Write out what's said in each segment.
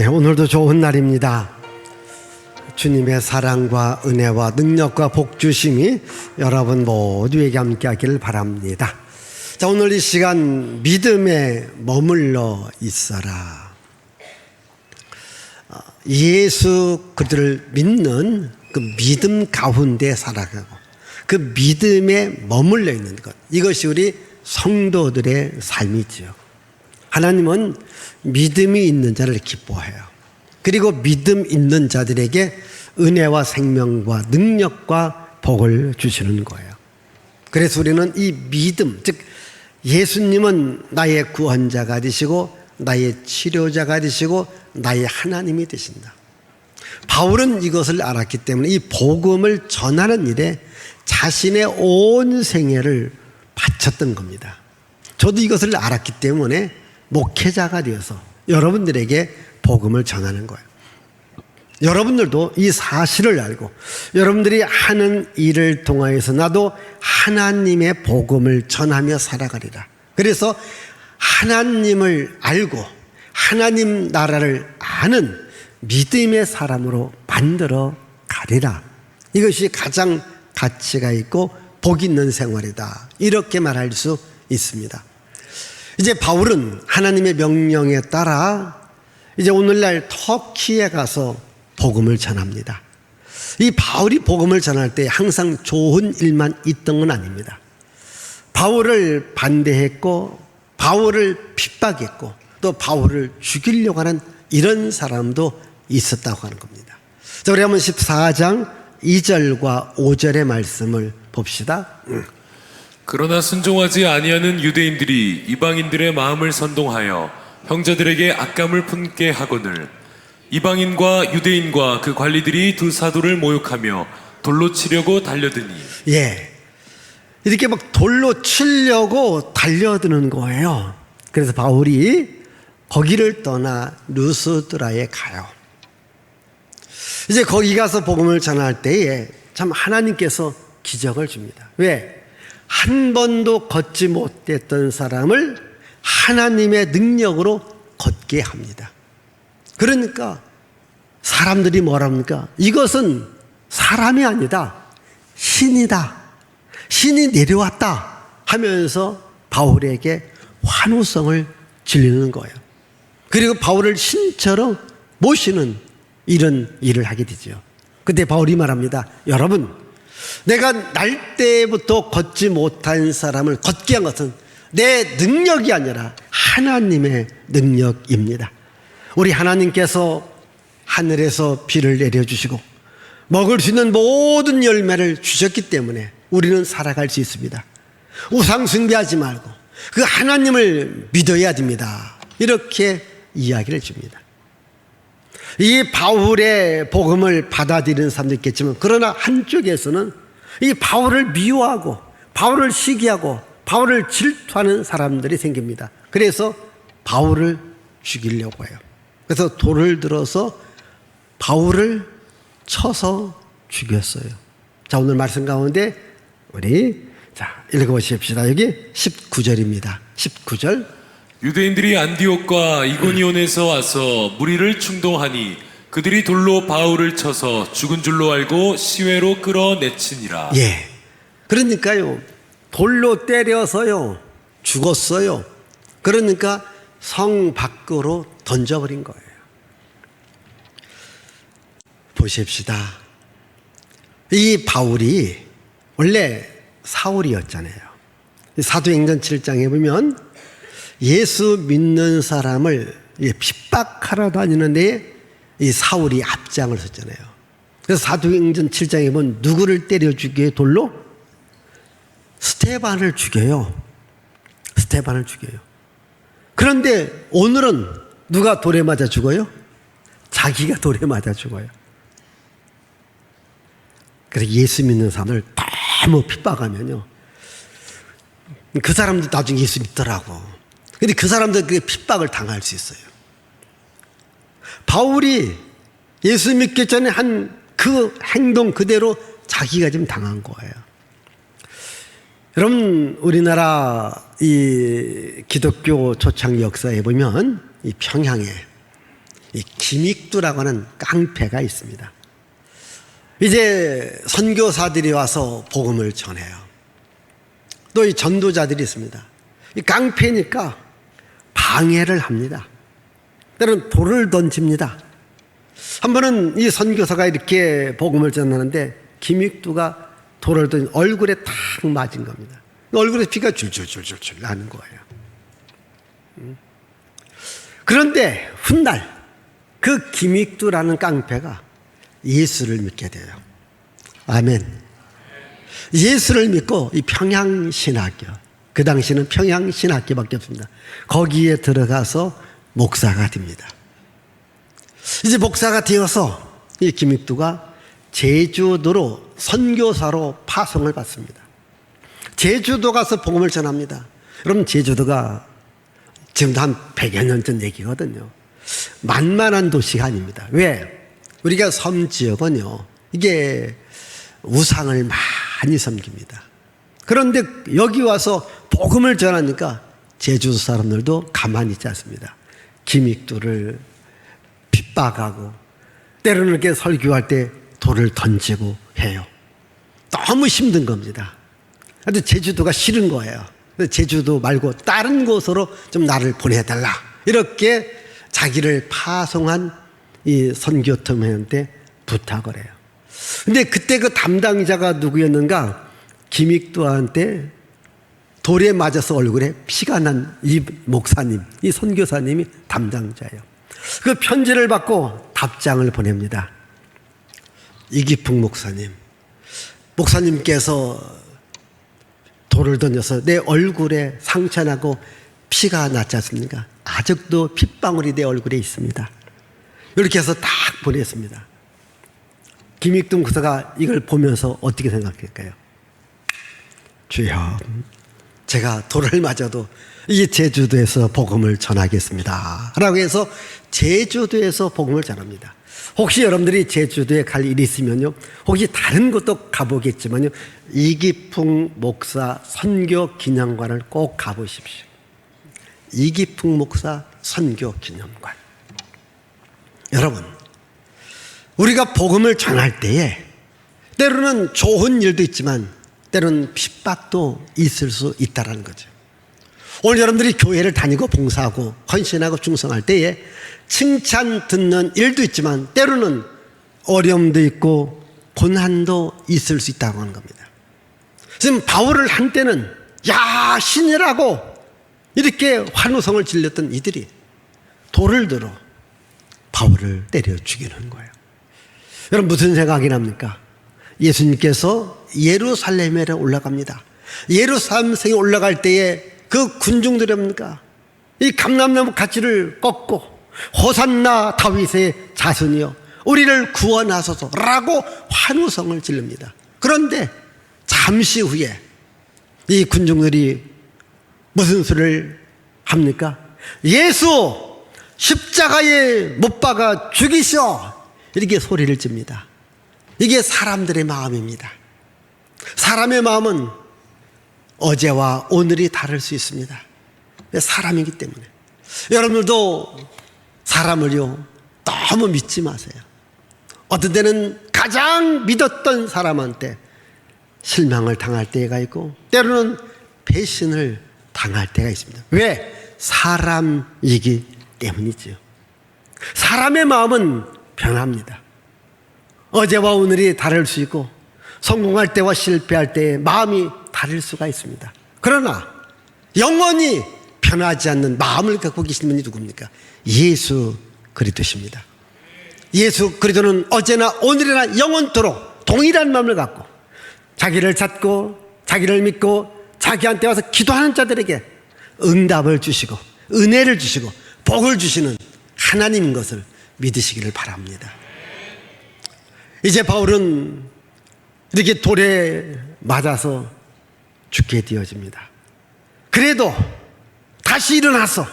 네, 오늘도 좋은 날입니다. 주님의 사랑과 은혜와 능력과 복주심이 여러분 모두에게 함께하기를 바랍니다. 자, 오늘 이 시간 믿음에 머물러 있어라. 예수 그리스도를 믿는 그 믿음 가운데 살아가고 그 믿음에 머물러 있는 것, 이것이 우리 성도들의 삶이지요. 하나님은 믿음이 있는 자를 기뻐해요. 그리고 믿음 있는 자들에게 은혜와 생명과 능력과 복을 주시는 거예요. 그래서 우리는 이 믿음, 즉 예수님은 나의 구원자가 되시고 나의 치료자가 되시고 나의 하나님이 되신다. 바울은 이것을 알았기 때문에 이 복음을 전하는 일에 자신의 온 생애를 바쳤던 겁니다. 저도 이것을 알았기 때문에 목회자가 되어서 여러분들에게 복음을 전하는 거예요. 여러분들도 이 사실을 알고 여러분들이 하는 일을 통하여서 나도 하나님의 복음을 전하며 살아가리라. 그래서 하나님을 알고 하나님 나라를 아는 믿음의 사람으로 만들어 가리라. 이것이 가장 가치가 있고 복 있는 생활이다. 이렇게 말할 수 있습니다. 이제 바울은 하나님의 명령에 따라 이제 오늘날 터키에 가서 복음을 전합니다. 이 바울이 복음을 전할 때 항상 좋은 일만 있던 건 아닙니다. 바울을 반대했고 바울을 핍박했고 또 바울을 죽이려고 하는 이런 사람도 있었다고 하는 겁니다. 자, 우리 한번 14장 2절과 5절의 말씀을 봅시다. 그러나 순종하지 아니하는 유대인들이 이방인들의 마음을 선동하여 형제들에게 악감을 품게 하거늘 이방인과 유대인과 그 관리들이 두 사도를 모욕하며 돌로 치려고 달려드니. 예, 이렇게 막 돌로 치려고 달려드는 거예요. 그래서 바울이 거기를 떠나 루스드라에 가요. 이제 거기 가서 복음을 전할 때에 참 하나님께서 기적을 줍니다. 왜? 한 번도 걷지 못했던 사람을 하나님의 능력으로 걷게 합니다. 그러니까 사람들이 뭐랍니까? 이것은 사람이 아니다. 신이다. 신이 내려왔다 하면서 바울에게 환호성을 질리는 거예요. 그리고 바울을 신처럼 모시는 이런 일을 하게 되죠. 그때 바울이 말합니다. 여러분, 내가 날 때부터 걷지 못한 사람을 걷게 한 것은 내 능력이 아니라 하나님의 능력입니다. 우리 하나님께서 하늘에서 비를 내려주시고 먹을 수 있는 모든 열매를 주셨기 때문에 우리는 살아갈 수 있습니다. 우상 숭배하지 말고 그 하나님을 믿어야 됩니다. 이렇게 이야기를 줍니다. 이 바울의 복음을 받아들이는 사람도 있겠지만 그러나 한쪽에서는 이 바울을 미워하고 바울을 시기하고 바울을 질투하는 사람들이 생깁니다. 그래서 바울을 죽이려고 해요. 그래서 돌을 들어서 바울을 쳐서 죽였어요. 자, 오늘 말씀 가운데 우리 읽어보십시다. 여기 19절입니다. 19절. 유대인들이 안디옥과 이고니온에서 와서 무리를 충동하니 그들이 돌로 바울을 쳐서 죽은 줄로 알고 시외로 끌어내치니라. 예. 그러니까요, 돌로 때려서요 죽었어요. 그러니까 성 밖으로 던져버린 거예요. 보십시다. 이 바울이 원래 사울이었잖아요. 사도행전 7장에 보면 예수 믿는 사람을 핍박하러 다니는데 이 사울이 앞장을 섰잖아요. 그래서 사도행전 7장에 보면 누구를 때려 죽여요? 돌로? 스데반을 죽여요. 스데반을 죽여요. 그런데 오늘은 누가 돌에 맞아 죽어요? 자기가 돌에 맞아 죽어요. 그래서 예수 믿는 사람을 너무 핍박하면요, 그 사람도 나중에 예수 믿더라고. 근데 그 사람들 그 핍박을 당할 수 있어요. 바울이 예수 믿기 전에 한 그 행동 그대로 자기가 지금 당한 거예요. 여러분, 우리나라 이 기독교 초창 역사에 보면 이 평양에 이 김익두라고 하는 깡패가 있습니다. 이제 선교사들이 와서 복음을 전해요. 또 이 전도자들이 있습니다. 이 깡패니까 방해를 합니다. 때로는 돌을 던집니다. 한 번은 이 선교사가 이렇게 복음을 전하는데 김익두가 돌을 던져 얼굴에 탁 맞은 겁니다. 얼굴에 피가 줄줄줄줄 나는 거예요. 그런데 훗날 그 김익두라는 깡패가 예수를 믿게 돼요. 아멘. 예수를 믿고 이 평양신학교, 그 당시는 평양신학교밖에 없습니다. 거기에 들어가서 목사가 됩니다. 이제 목사가 되어서 이 김익두가 제주도로 선교사로 파송을 받습니다. 제주도 가서 복음을 전합니다. 여러분, 제주도가 지금도 한 100여 년 전 얘기거든요. 만만한 도시가 아닙니다. 왜? 우리가 섬 지역은요, 이게 우상을 많이 섬깁니다. 그런데 여기 와서 복음을 전하니까 제주도 사람들도 가만히 있지 않습니다. 김익두를 핍박하고 때로는 이렇게 설교할 때 돌을 던지고 해요. 너무 힘든 겁니다. 근데 제주도가 싫은 거예요. 제주도 말고 다른 곳으로 좀 나를 보내달라. 이렇게 자기를 파송한 이 선교팀한테 부탁을 해요. 근데 그때 그 담당자가 누구였는가? 김익두한테 돌에 맞아서 얼굴에 피가 난 이 목사님, 이 선교사님이 담당자예요. 그 편지를 받고 답장을 보냅니다. 이기풍 목사님께서 돌을 던져서 내 얼굴에 상처나고 피가 났지 않습니까? 아직도 핏방울이 내 얼굴에 있습니다. 이렇게 해서 딱 보냈습니다. 김익두 목사가 이걸 보면서 어떻게 생각할까요? 주여, 제가 돌을 맞아도 이 제주도에서 복음을 전하겠습니다 라고 해서 제주도에서 복음을 전합니다. 혹시 여러분들이 제주도에 갈 일이 있으면요, 혹시 다른 곳도 가보겠지만요, 이기풍 목사 선교 기념관을 꼭 가보십시오. 이기풍 목사 선교 기념관. 여러분, 우리가 복음을 전할 때에 때로는 좋은 일도 있지만 때로는 핍박도 있을 수 있다는 거죠. 오늘 여러분들이 교회를 다니고 봉사하고 헌신하고 충성할 때에 칭찬 듣는 일도 있지만 때로는 어려움도 있고 고난도 있을 수 있다고 하는 겁니다. 지금 바울을 한때는 야, 신이라고 이렇게 환호성을 질렀던 이들이 돌을 들어 바울을 때려 죽이는 거예요. 여러분, 무슨 생각이 납니까? 예수님께서 예루살렘에 올라갑니다. 예루살렘에 올라갈 때에 그 군중들이 뭡니까? 이 감람나무 가지를 꺾고 호산나 다윗의 자손이여 우리를 구원하소서 라고 환호성을 지릅니다. 그런데 잠시 후에 이 군중들이 무슨 소리를 합니까? 예수 십자가에 못 박아 죽이시오, 이렇게 소리를 칩니다. 이게 사람들의 마음입니다. 사람의 마음은 어제와 오늘이 다를 수 있습니다. 사람이기 때문에. 여러분들도 사람을요, 너무 믿지 마세요. 어떤 때는 가장 믿었던 사람한테 실망을 당할 때가 있고 때로는 배신을 당할 때가 있습니다. 왜? 사람이기 때문이지요. 사람의 마음은 변합니다. 어제와 오늘이 다를 수 있고 성공할 때와 실패할 때의 마음이 다를 수가 있습니다. 그러나 영원히 변하지 않는 마음을 갖고 계신 분이 누굽니까? 예수 그리스도십니다. 예수 그리스도는 어제나 오늘이나 영원토록 동일한 마음을 갖고 자기를 찾고 자기를 믿고 자기한테 와서 기도하는 자들에게 응답을 주시고 은혜를 주시고 복을 주시는 하나님인 것을 믿으시기를 바랍니다. 이제 바울은 이렇게 돌에 맞아서 죽게 되어집니다. 그래도 다시 일어나서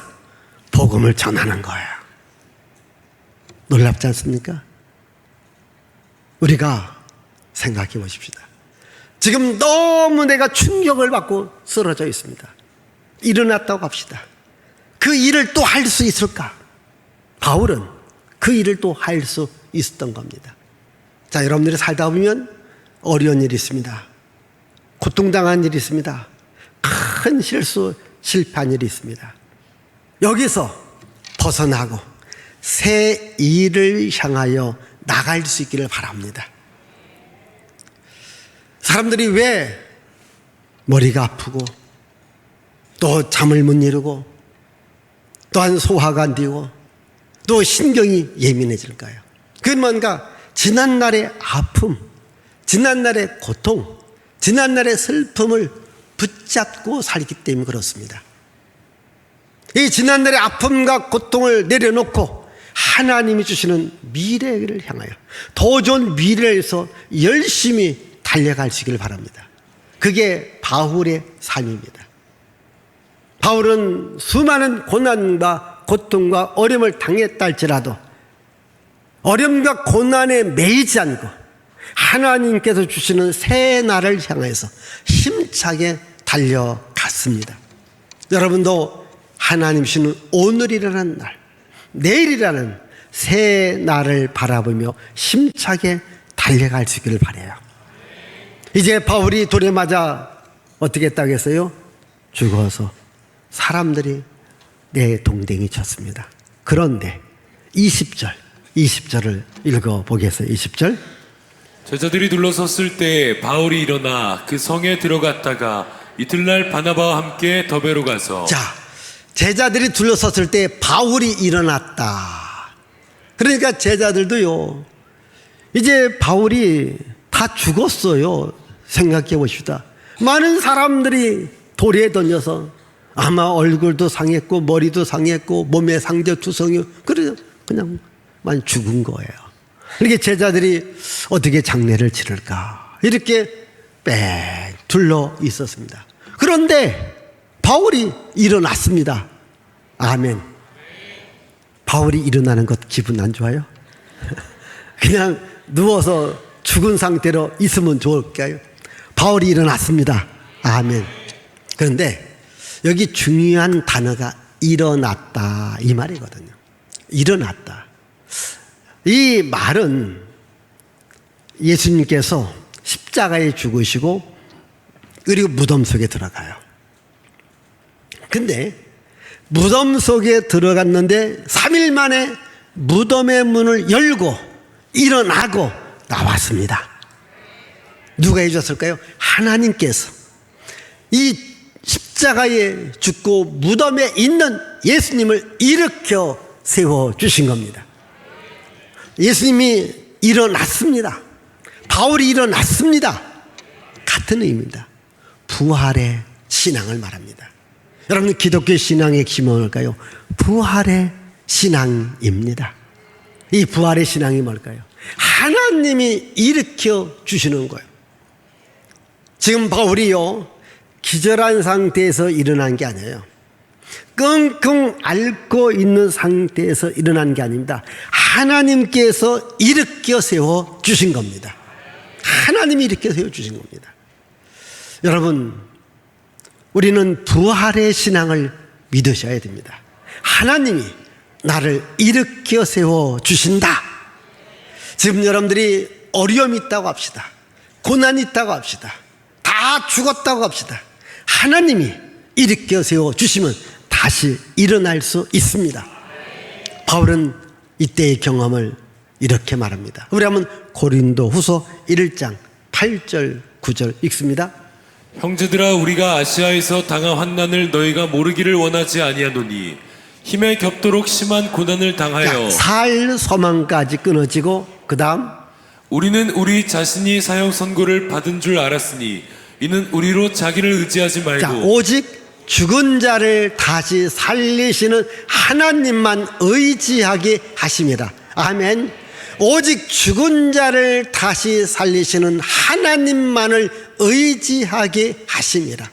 복음을 전하는 거예요. 놀랍지 않습니까? 우리가 생각해 보십시다. 지금 너무 내가 충격을 받고 쓰러져 있습니다. 일어났다고 합시다. 그 일을 또 할 수 있을까? 바울은 그 일을 또 할 수 있었던 겁니다. 자, 여러분들이 살다 보면 어려운 일이 있습니다. 고통당한 일이 있습니다. 큰 실수, 실패한 일이 있습니다. 여기서 벗어나고 새 일을 향하여 나갈 수 있기를 바랍니다. 사람들이 왜 머리가 아프고 또 잠을 못 이루고 또한 소화가 안 되고 또 신경이 예민해질까요? 그건 뭔가 지난날의 아픔, 지난날의 고통, 지난날의 슬픔을 붙잡고 살기 때문에 그렇습니다. 이 지난날의 아픔과 고통을 내려놓고 하나님이 주시는 미래를 향하여 더 좋은 미래를 위해서 열심히 달려가시길 바랍니다. 그게 바울의 삶입니다. 바울은 수많은 고난과 고통과 어려움을 당했다 할지라도 어려움과 고난에 매이지 않고 하나님께서 주시는 새 날을 향해서 힘차게 달려갔습니다. 여러분도 하나님 주시는 오늘이라는 날, 내일이라는 새 날을 바라보며 힘차게 달려갈 수 있기를 바라요. 이제 바울이 돌에 맞아 어떻게 했다고 했어요? 죽어서 사람들이 내 동댕이 쳤습니다. 그런데 20절을 읽어보겠어요. 20절. 제자들이 둘러섰을 때 바울이 일어나 그 성에 들어갔다가 이틀날 바나바와 함께 더베로 가서 자, 제자들이 둘러섰을 때 바울이 일어났다. 그러니까 제자들도요, 이제 바울이 다 죽었어요. 생각해 보십시다. 많은 사람들이 돌에 던져서 아마 얼굴도 상했고 머리도 상했고 몸에 상처 투성이, 그래서 그냥 많이 죽은 거예요. 이렇게 제자들이 어떻게 장례를 치를까 이렇게 빽 둘러 있었습니다. 그런데 바울이 일어났습니다. 아멘. 바울이 일어나는 것 기분 안 좋아요? 그냥 누워서 죽은 상태로 있으면 좋을까요? 바울이 일어났습니다. 아멘. 그런데 여기 중요한 단어가 일어났다 이 말이거든요. 일어났다. 이 말은 예수님께서 십자가에 죽으시고 그리고 무덤 속에 들어가요. 근데 무덤 속에 들어갔는데 3일 만에 무덤의 문을 열고 일어나고 나왔습니다. 누가 해줬을까요? 하나님께서 이 십자가에 죽고 무덤에 있는 예수님을 일으켜 세워주신 겁니다. 예수님이 일어났습니다. 바울이 일어났습니다. 같은 의미입니다. 부활의 신앙을 말합니다. 여러분, 기독교 신앙의 기본은 뭘까요? 부활의 신앙입니다. 이 부활의 신앙이 뭘까요? 하나님이 일으켜 주시는 거예요. 지금 바울이요, 기절한 상태에서 일어난 게 아니에요. 끙끙 앓고 있는 상태에서 일어난 게 아닙니다. 하나님께서 일으켜 세워 주신 겁니다. 하나님이 일으켜 세워 주신 겁니다. 여러분, 우리는 부활의 신앙을 믿으셔야 됩니다. 하나님이 나를 일으켜 세워 주신다. 지금 여러분들이 어려움이 있다고 합시다. 고난이 있다고 합시다. 다 죽었다고 합시다. 하나님이 일으켜 세워 주시면 다시 일어날 수 있습니다. 바울은 이때의 경험을 이렇게 말합니다. 우리 한번 고린도후서 1장 8절 9절 읽습니다. 형제들아, 우리가 아시아에서 당한 환난을 너희가 모르기를 원하지 아니하노니 힘에 겹도록 심한 고난을 당하여 살 소망까지 끊어지고 그 다음 우리는 우리 자신이 사형 선고를 받은 줄 알았으니 이는 우리로 자기를 의지하지 말고 오직 죽은 자를 다시 살리시는 하나님만 의지하게 하십니다. 아멘. 오직 죽은 자를 다시 살리시는 하나님만을 의지하게 하십니다.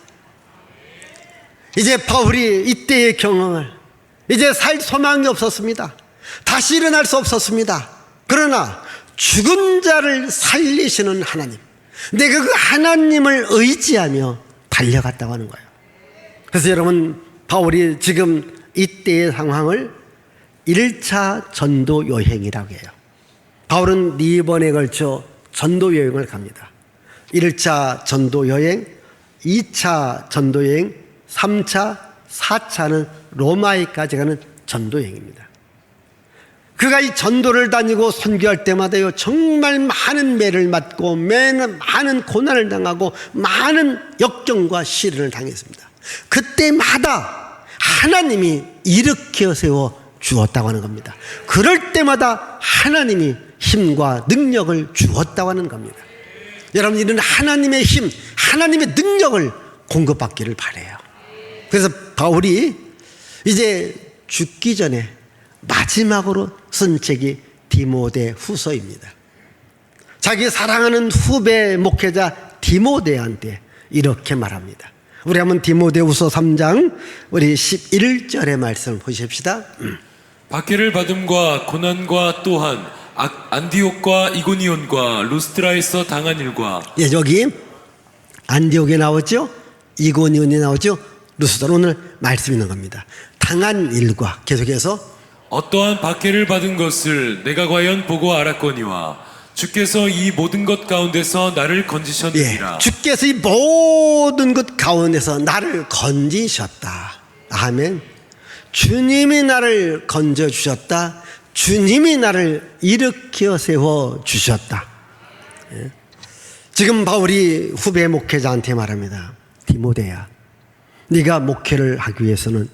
이제 바울이 이때의 경험을, 이제 살 소망이 없었습니다. 다시 일어날 수 없었습니다. 그러나 죽은 자를 살리시는 하나님, 내가 그 하나님을 의지하며 달려갔다고 하는 거예요. 그래서 여러분, 바울이 지금 이때의 상황을 1차 전도 여행이라고 해요. 바울은 4번에 걸쳐 전도 여행을 갑니다. 1차 전도 여행, 2차 전도 여행, 3차, 4차는 로마에까지 가는 전도 여행입니다. 그가 이 전도를 다니고 선교할 때마다요, 정말 많은 매를 맞고 많은 고난을 당하고 많은 역경과 시련을 당했습니다. 그때마다 하나님이 일으켜 세워 주었다고 하는 겁니다. 그럴 때마다 하나님이 힘과 능력을 주었다고 하는 겁니다. 여러분, 이런 하나님의 힘, 하나님의 능력을 공급받기를 바라요. 그래서 바울이 이제 죽기 전에 마지막으로 쓴 책이 디모데 후서입니다. 자기 사랑하는 후배 목회자 디모데한테 이렇게 말합니다. 우리 한번 디모데 후서 3장 우리 11절의 말씀을 보십시다. 박해를 받음과 고난과 또한 안디옥과 이고니온과 루스트라에서 당한 일과, 예, 여기 안디옥에 나오죠, 이고니온이 나오죠, 루스드라, 오늘 말씀 있는 겁니다. 당한 일과 계속해서 어떠한 박해를 받은 것을 내가 과연 보고 알았거니와 주께서 이 모든 것 가운데서 나를 건지셨느니라. 예, 주께서 이 모든 것 가운데서 나를 건지셨다. 아멘. 주님이 나를 건져주셨다. 주님이 나를 일으켜 세워 주셨다. 예. 지금 바울이 후배 목회자한테 말합니다. 디모데야, 네가 목회를 하기 위해서는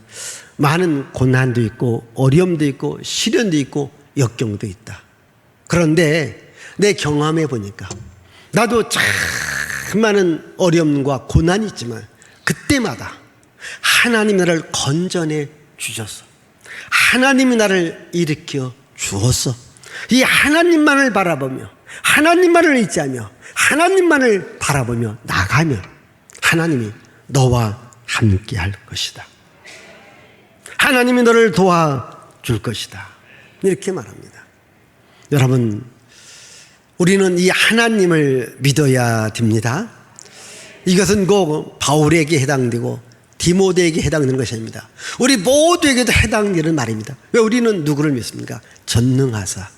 많은 고난도 있고 어려움도 있고 시련도 있고 역경도 있다. 그런데 내 경험해 보니까 나도 참 많은 어려움과 고난이 있지만 그때마다 하나님이 나를 건져내 주셨어. 하나님이 나를 일으켜 주었어. 이 하나님만을 바라보며 하나님만을 의지하며 하나님만을 바라보며 나가면 하나님이 너와 함께 할 것이다. 하나님이 너를 도와줄 것이다. 이렇게 말합니다. 여러분, 우리는 이 하나님을 믿어야 됩니다. 이것은 꼭 바울에게 해당되고 디모데에게 해당되는 것이 아닙니다. 우리 모두에게도 해당되는 말입니다. 왜 우리는 누구를 믿습니까? 전능하사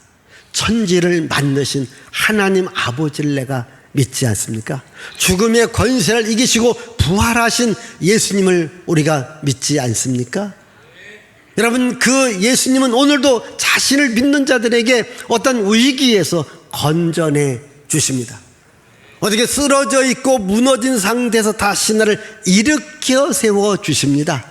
천지를 만드신 하나님 아버지를 내가 믿지 않습니까? 죽음의 권세를 이기시고 부활하신 예수님을 우리가 믿지 않습니까? 여러분, 그 예수님은 오늘도 자신을 믿는 자들에게 어떤 위기에서 건져내 주십니다. 어떻게 쓰러져 있고 무너진 상태에서 다시 나를 일으켜 세워 주십니다.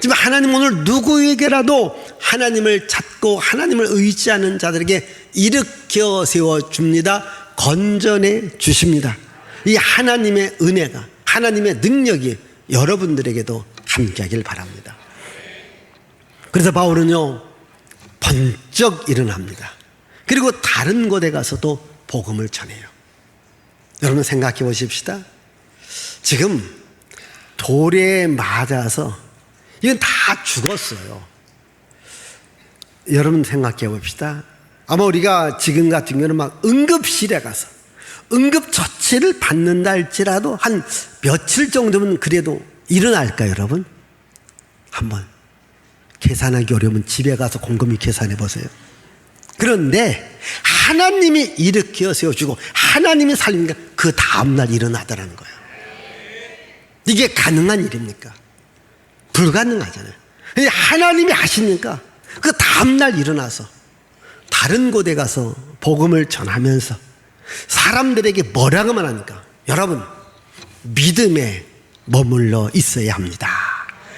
지금 하나님 오늘 누구에게라도 하나님을 찾고 하나님을 의지하는 자들에게 일으켜 세워 줍니다. 건져내 주십니다. 이 하나님의 은혜가, 하나님의 능력이 여러분들에게도 함께하길 바랍니다. 그래서 바울은요, 번쩍 일어납니다. 그리고 다른 곳에 가서도 복음을 전해요. 여러분 생각해 보십시다. 지금 돌에 맞아서 이건 다 죽었어요. 여러분 생각해 봅시다. 아마 우리가 지금 같은 경우는 막 응급실에 가서 응급처치를 받는다 할지라도 한 며칠 정도면 그래도 일어날까요, 여러분? 한번 계산하기 어려우면 집에 가서 곰곰이 계산해 보세요. 그런데 하나님이 일으켜 세워주고 하나님이 살리니까 그 다음날 일어나더라는 거예요. 이게 가능한 일입니까? 불가능하잖아요. 하나님이 하시니까 그 다음날 일어나서 다른 곳에 가서 복음을 전하면서 사람들에게 뭐라고만 하니까 여러분 믿음에 머물러 있어야 합니다.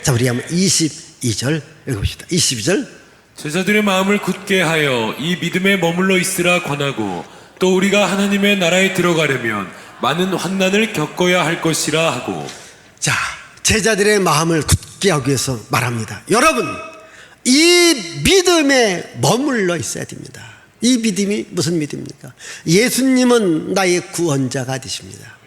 자, 우리 한번 22절 읽어봅시다. 22절. 제자들의 마음을 굳게 하여 이 믿음에 머물러 있으라 권하고 또 우리가 하나님의 나라에 들어가려면 많은 환난을 겪어야 할 것이라 하고. 자, 제자들의 마음을 굳게 하기 위해서 말합니다. 여러분, 이 믿음에 머물러 있어야 됩니다. 이 믿음이 무슨 믿음입니까? 예수님은 나의 구원자가 되십니다.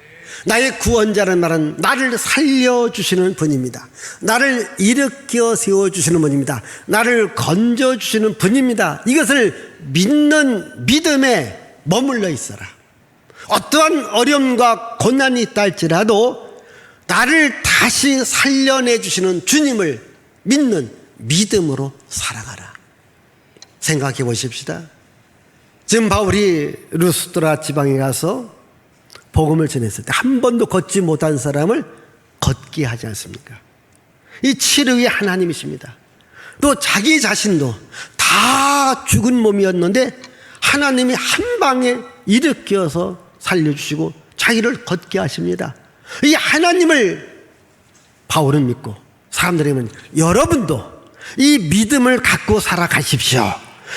나의 구원자라는 말은 나를 살려주시는 분입니다. 나를 일으켜 세워주시는 분입니다. 나를 건져주시는 분입니다. 이것을 믿는 믿음에 머물러 있어라. 어떠한 어려움과 고난이 있다 할지라도 나를 다시 살려내 주시는 주님을 믿는 믿음으로 살아가라. 생각해 보십시다. 지금 바울이 루스드라 지방에 가서 복음을 전했을 때 한 번도 걷지 못한 사람을 걷게 하지 않습니까? 이 치료의 하나님이십니다. 또 자기 자신도 다 죽은 몸이었는데 하나님이 한 방에 일으켜서 살려주시고 자기를 걷게 하십니다. 이 하나님을 바울은 믿고 사람들에게는 여러분도 이 믿음을 갖고 살아가십시오.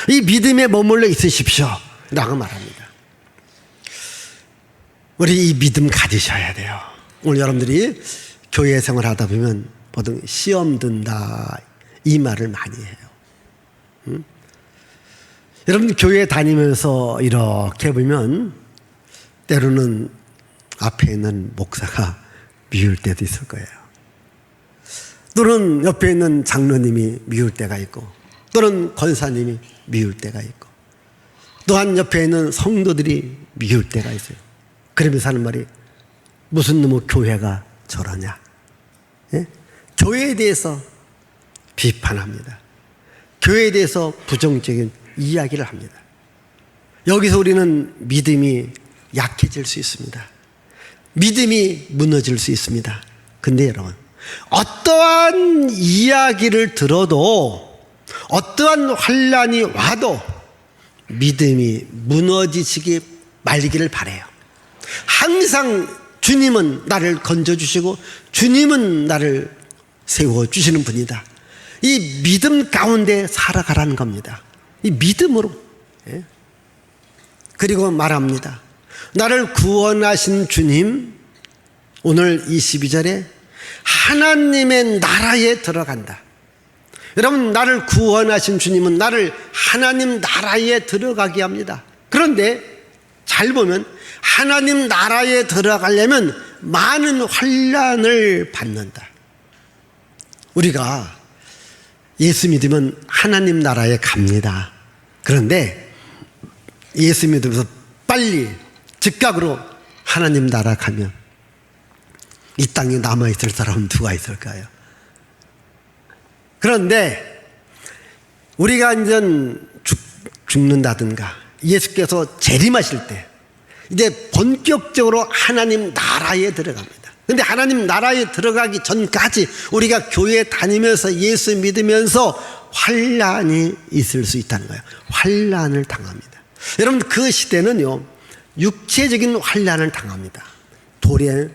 이 믿음에 머물러 있으십시오 라고 말합니다. 우리 이 믿음 가지셔야 돼요. 오늘 여러분들이 교회 생활하다 보면 보통 시험 든다 이 말을 많이 해요. 여러분 교회 다니면서 이렇게 보면 때로는 앞에 있는 목사가 미울 때도 있을 거예요. 또는 옆에 있는 장로님이 미울 때가 있고 또는 권사님이 미울 때가 있고 또한 옆에 있는 성도들이 미울 때가 있어요. 그러면서 하는 말이 무슨 놈의 교회가 저러냐. 예? 교회에 대해서 비판합니다. 교회에 대해서 부정적인 이야기를 합니다. 여기서 우리는 믿음이 약해질 수 있습니다. 믿음이 무너질 수 있습니다. 근데 여러분 어떠한 이야기를 들어도 어떠한 환난이 와도 믿음이 무너지시기 말기를 바라요. 항상 주님은 나를 건져주시고 주님은 나를 세워주시는 분이다. 이 믿음 가운데 살아가라는 겁니다. 이 믿음으로. 예? 그리고 말합니다. 나를 구원하신 주님, 오늘 22절에 하나님의 나라에 들어간다. 여러분 나를 구원하신 주님은 나를 하나님 나라에 들어가게 합니다. 그런데 잘 보면 하나님 나라에 들어가려면 많은 환난을 받는다. 우리가 예수 믿으면 하나님 나라에 갑니다. 그런데 예수 믿으면서 빨리 즉각으로 하나님 나라 가면 이 땅에 남아있을 사람은 누가 있을까요? 그런데 우리가 이제 죽는다든가 예수께서 재림하실 때 이제 본격적으로 하나님 나라에 들어갑니다. 근데 하나님 나라에 들어가기 전까지 우리가 교회 다니면서 예수 믿으면서 환난이 있을 수 있다는 거예요. 환난을 당합니다. 여러분 그 시대는요 육체적인 환난을 당합니다. 돌에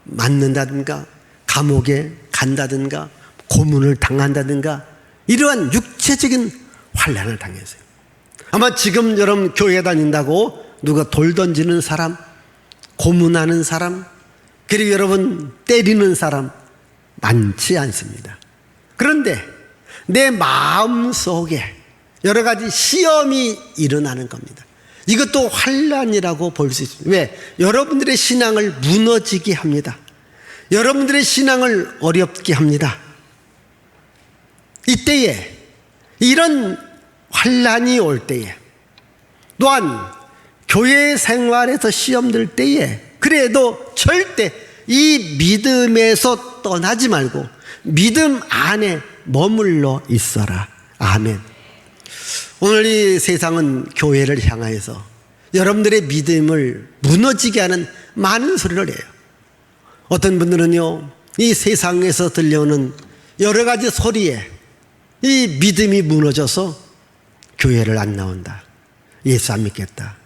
맞는다든가 감옥에 간다든가 고문을 당한다든가 이러한 육체적인 환난을 당했어요. 아마 지금 여러분 교회 다닌다고 누가 돌 던지는 사람, 고문하는 사람, 그리고 여러분 때리는 사람 많지 않습니다. 그런데 내 마음속에 여러 가지 시험이 일어나는 겁니다. 이것도 환난이라고 볼 수 있습니다. 왜? 여러분들의 신앙을 무너지게 합니다. 여러분들의 신앙을 어렵게 합니다. 이때에 이런 환난이 올 때에 또한 교회 생활에서 시험들 때에 그래도 절대 이 믿음에서 떠나지 말고 믿음 안에 머물러 있어라. 아멘. 오늘 이 세상은 교회를 향하여서 여러분들의 믿음을 무너지게 하는 많은 소리를 해요. 어떤 분들은요 이 세상에서 들려오는 여러 가지 소리에 이 믿음이 무너져서 교회를 안 나온다, 예수 안 믿겠다,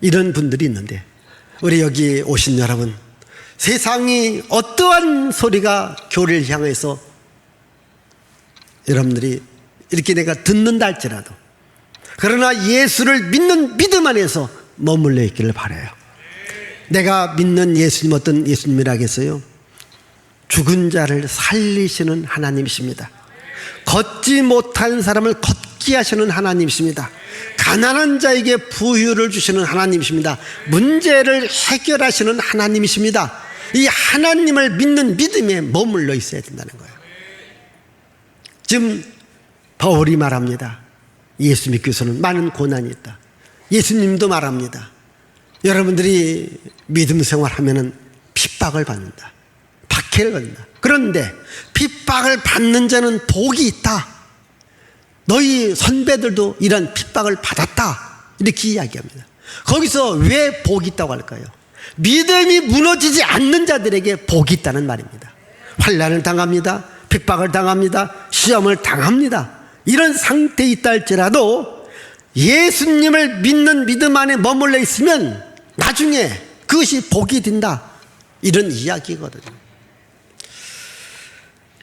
이런 분들이 있는데 우리 여기 오신 여러분, 세상이 어떠한 소리가 교회를 향해서 여러분들이 이렇게 내가 듣는다 할지라도 그러나 예수를 믿는 믿음 안에서 머물러 있기를 바라요. 내가 믿는 예수님 어떤 예수님이라겠어요? 죽은 자를 살리시는 하나님이십니다. 걷지 못한 사람을 걷게 하시는 하나님이십니다. 가난한 자에게 부유를 주시는 하나님이십니다. 문제를 해결하시는 하나님이십니다. 이 하나님을 믿는 믿음에 머물러 있어야 된다는 거예요. 지금 바울이 말합니다. 예수 믿기 위해서는 많은 고난이 있다. 예수님도 말합니다. 여러분들이 믿음 생활하면은 핍박을 받는다, 박해를 받는다. 그런데 핍박을 받는 자는 복이 있다. 너희 선배들도 이런 핍박을 받았다. 이렇게 이야기합니다. 거기서 왜 복이 있다고 할까요? 믿음이 무너지지 않는 자들에게 복이 있다는 말입니다. 환난을 당합니다. 핍박을 당합니다. 시험을 당합니다. 이런 상태에 있다 할지라도 예수님을 믿는 믿음 안에 머물러 있으면 나중에 그것이 복이 된다. 이런 이야기거든요.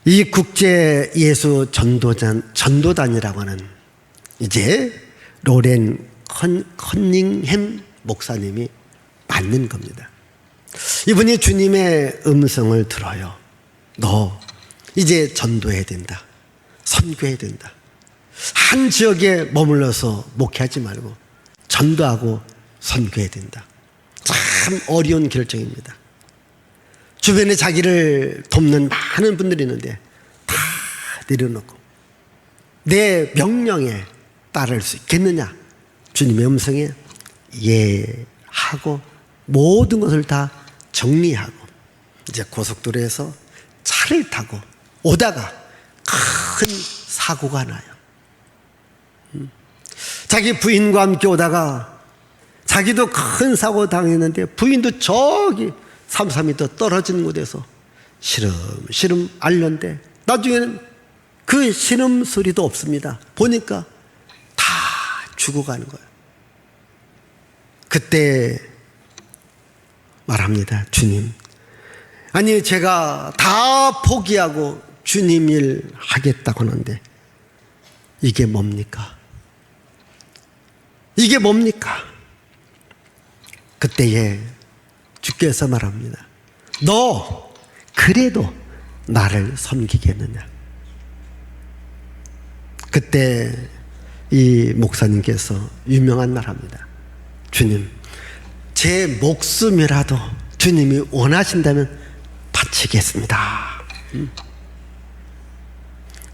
이 국제 예수 전도단이라고 하는 이제 로렌 커닝햄 목사님이 만든 겁니다. 이분이 주님의 음성을 들어요. 너 이제 전도해야 된다. 선교해야 된다. 한 지역에 머물러서 목회하지 말고 전도하고 선교해야 된다. 참 어려운 결정입니다. 주변에 자기를 돕는 많은 분들이 있는데 다 내려놓고 내 명령에 따를 수 있겠느냐? 주님의 음성에 예하고 모든 것을 다 정리하고 이제 고속도로에서 차를 타고 오다가 큰 사고가 나요. 자기 부인과 함께 오다가 자기도 큰 사고 당했는데 부인도 저기 3, 4m 떨어진 곳에서 시름시름 앓는데 나중에는 그 신음 소리도 없습니다. 보니까 다 죽어가는 거예요. 그때 말합니다. 주님, 아니 제가 다 포기하고 주님 일 하겠다고 하는데 이게 뭡니까? 이게 뭡니까? 그때에 주께서 말합니다. 너 그래도 나를 섬기겠느냐? 그때 이 목사님께서 유명한 말합니다. 주님, 제 목숨이라도 주님이 원하신다면 바치겠습니다.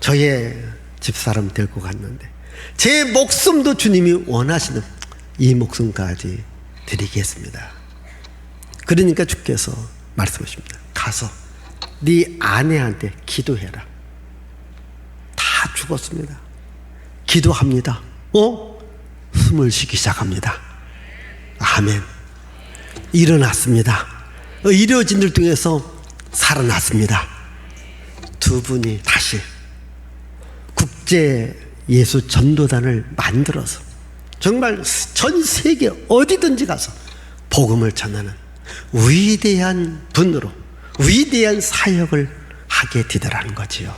저의 집사람 데리고 갔는데 제 목숨도 주님이 원하시는 이 목숨까지 드리겠습니다. 그러니까 주께서 말씀하십니다. 가서 네 아내한테 기도해라. 다 죽었습니다. 기도합니다. 숨을 쉬기 시작합니다. 아멘. 일어났습니다. 의료진들 중에서 살아났습니다. 두 분이 다시 국제 예수 전도단을 만들어서 정말 전 세계 어디든지 가서 복음을 전하는 위대한 분으로 위대한 사역을 하게 되더라는 거지요.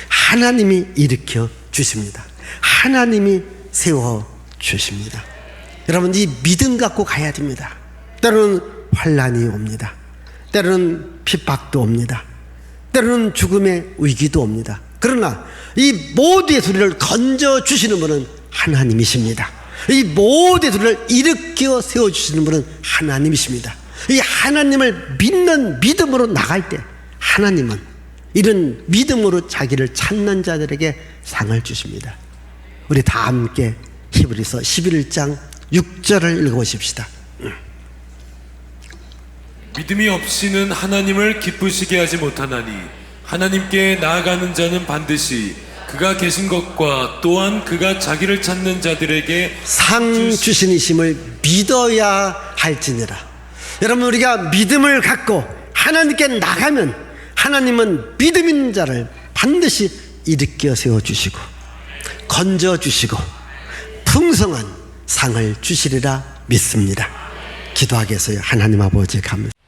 하나님이 일으켜 주십니다. 하나님이 세워 주십니다. 여러분, 이 믿음 갖고 가야 됩니다. 때로는 환난이 옵니다. 때로는 핍박도 옵니다. 때로는 죽음의 위기도 옵니다. 그러나 이 모두의 소리를 건져주시는 분은 하나님이십니다. 이 모두의 소리를 일으켜 세워주시는 분은 하나님이십니다. 이 하나님을 믿는 믿음으로 나갈 때 하나님은 이런 믿음으로 자기를 찾는 자들에게 상을 주십니다. 우리 다 함께 히브리서 11장 6절을 읽어보십시다. 믿음이 없이는 하나님을 기쁘시게 하지 못하나니 하나님께 나아가는 자는 반드시 그가 계신 것과 또한 그가 자기를 찾는 자들에게 상 주시니심을 믿어야 할지니라. 여러분, 우리가 믿음을 갖고 하나님께 나가면 하나님은 믿음 있는 자를 반드시 일으켜 세워주시고 건져주시고 풍성한 상을 주시리라 믿습니다. 기도하겠어요. 하나님 아버지 감사합니다.